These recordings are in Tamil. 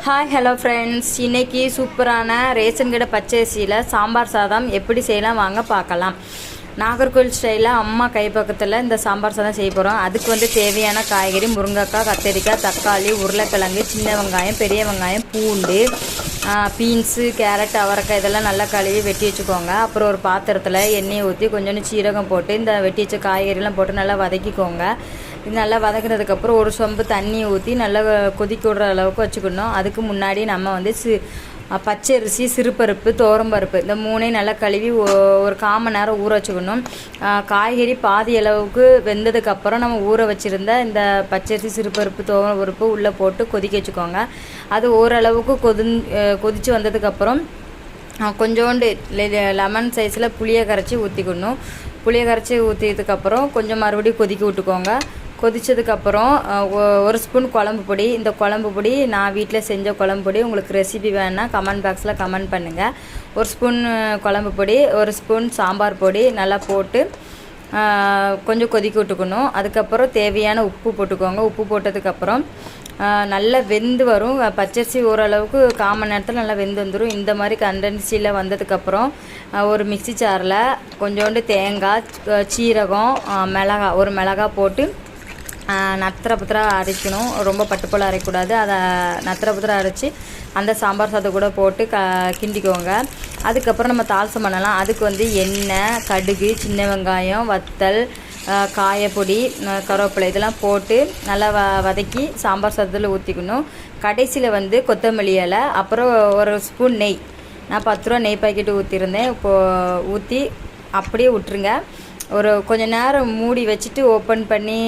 ஹாய் ஹலோ ஃப்ரெண்ட்ஸ், இன்றைக்கி சூப்பரான ரேஷன் கடை பச்சரிசியில் சாம்பார் சாதம் எப்படி செய்யலாம் வாங்க பார்க்கலாம். நாகர்கோவில் ஸ்டைலில் அம்மா கைப்பக்கத்தில் இந்த சாம்பார் சாதம் செய்ய போகிறோம். அதுக்கு தேவையான காய்கறி முருங்கைக்காய், கத்திரிக்காய், தக்காளி, உருளைக்கிழங்கு, சின்ன வெங்காயம், பெரிய வெங்காயம், பூண்டு, பீன்ஸு, கேரட், அவரைக்காய் இதெல்லாம் நல்லா கழுவி வெட்டி வச்சுக்கோங்க. அப்புறம் ஒரு பாத்திரத்தில் எண்ணெயை ஊற்றி கொஞ்சோண்டு சீரகம் போட்டு இந்த வெட்டி வச்ச காய்கறிலாம் போட்டு நல்லா வதக்கிக்கோங்க. இது நல்லா வதக்கினதுக்கப்புறம் ஒரு சொம்பு தண்ணி ஊற்றி நல்லா கொதிக்க விடுற அளவுக்கு வச்சுக்கணும். அதுக்கு முன்னாடி நம்ம பச்சரிசி, சிறுபருப்பு, துவரம்பருப்பு இந்த மூணையும் நல்லா கழுவி ஒரு 1/4 மணி நேரம் ஊற வச்சுக்கணும். காய்கறி பாதி அளவுக்கு வெந்ததுக்கப்புறம் நம்ம ஊற வச்சுருந்த இந்த பச்சரிசி, சிறுபருப்பு, துவரம்பருப்பு உள்ளே போட்டு கொதிக்க வச்சுக்கோங்க. அது ஓரளவுக்கு கொதித்து வந்ததுக்கப்புறம் கொஞ்சோண்டு லெமன் சைஸில் புளியை கரைச்சி ஊற்றிக்கணும். புளியை கரைச்சி ஊற்றியதுக்கப்புறம் கொஞ்சம் மறுபடியும் கொதிக்க விட்டுக்கோங்க. கொதித்ததுக்கப்புறம் 1 ஸ்பூன் குழம்பு பொடி. இந்த குழம்பு பொடி நான் வீட்டில் செஞ்ச குழம்பு பொடி. உங்களுக்கு ரெசிபி வேணுன்னா கமெண்ட் பாக்ஸில் கமெண்ட் பண்ணுங்கள். 1 ஸ்பூன் குழம்பு பொடி, 1 ஸ்பூன் சாம்பார் பொடி நல்லா போட்டு கொஞ்சம் கொதிக்க விட்டுக்கணும். அதுக்கப்புறம் தேவையான உப்பு போட்டுக்கோங்க. உப்பு போட்டதுக்கப்புறம் நல்லா வெந்து வரும். பச்சரிசி ஓரளவுக்கு 1/4 மணி நேரத்தில் நல்லா வெந்து வந்துடும். இந்த மாதிரி கண்டன்சியில் வந்ததுக்கப்புறம் ஒரு மிக்சி ஜாரில் கொஞ்சோண்டு தேங்காய், சீரகம், மிளகாய், ஒரு மிளகாய் போட்டு நத்திர அரைக்கணும். ரொம்ப பட்டு போல் அரைக்கூடாது. அதை நத்திர அரைச்சி அந்த சாம்பார் சாதம் கூட போட்டு கிண்டிக்கோங்க. அதுக்கப்புறம் நம்ம தாளிசம் பண்ணலாம். அதுக்கு எண்ணெய், கடுகு, சின்ன வெங்காயம், வத்தல், காயப்பொடி, கருவேப்பிலை இதெல்லாம் போட்டு நல்லா வதக்கி சாம்பார் சாதத்தில் ஊற்றிக்கணும். கடைசியில் கொத்தமல்லி இலை, அப்புறம் 1 ஸ்பூன் நெய். நான் 10 ரூபா நெய் பாக்கெட்டு ஊற்றிருந்தேன். இப்போது ஊற்றி அப்படியே விட்டுருங்க. கொஞ்சம் நேரம் மூடி வச்சுட்டு ஓப்பன் பண்ணி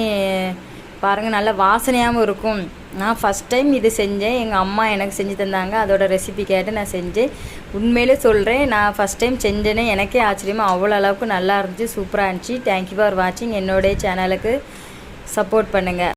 பாருங்கள். நல்லா வாசனையாகவும் இருக்கும். நான் ஃபஸ்ட் டைம் இது செஞ்சேன். எங்கள் அம்மா எனக்கு செஞ்சு தந்தாங்க. அதோட ரெசிபி கேட்டு நான் செஞ்சேன். உண்மையிலே சொல்கிறேன், நான் ஃபஸ்ட் டைம் செஞ்சேனே எனக்கே ஆச்சரியமாக அவ்வளோ அளவுக்கு நல்லா இருந்துச்சு. சூப்பராக இருந்துச்சு. தேங்க்யூ ஃபார் வாட்சிங். என்னோடைய சேனலுக்கு சப்போர்ட் பண்ணுங்கள்.